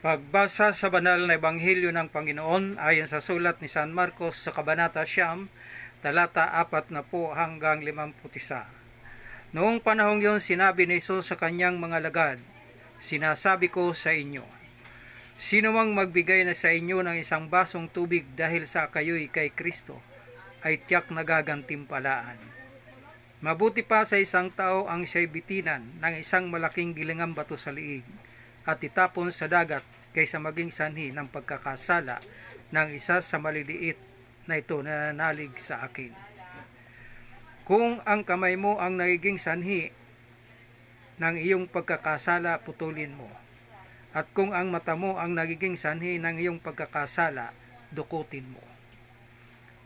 Pagbasa sa banal na ebanghelyo ng Panginoon ayon sa sulat ni San Marcos sa Kabanata 9, talata 40 hanggang 51. Noong panahong yon sinabi ni Jesus sa kanyang mga lagad, "Sinasabi ko sa inyo, sino mang magbigay na sa inyo ng isang basong tubig dahil sa kayo'y kay Kristo, ay tiyak na gagantimpalaan. Mabuti pa sa isang tao ang siya'y bitinan ng isang malaking gilingang bato sa liig at itapon sa dagat kaysa maging sanhi ng pagkakasala ng isa sa maliliit na ito na nanalig sa akin. Kung ang kamay mo ang nagiging sanhi ng iyong pagkakasala, putulin mo. At kung ang mata mo ang nagiging sanhi ng iyong pagkakasala, dukutin mo.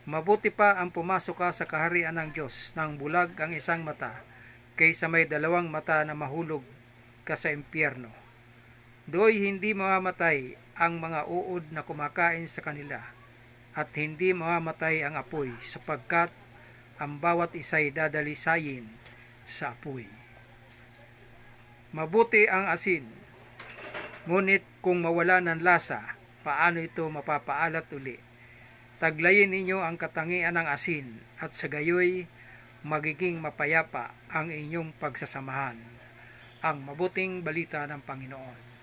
Mabuti pa ang pumasok ka sa kaharian ng Diyos nang bulag ang isang mata kaysa may dalawang mata na mahulog ka sa impyerno. Do'y hindi mamamatay ang mga uod na kumakain sa kanila at hindi mamamatay ang apoy sapagkat ang bawat isa'y dadalisayin sa apoy. Mabuti ang asin, ngunit kung mawala ng lasa, paano ito mapapaalat uli? Taglayin ninyo ang katangian ng asin at sa gayoy magiging mapayapa ang inyong pagsasamahan." Ang mabuting balita ng Panginoon.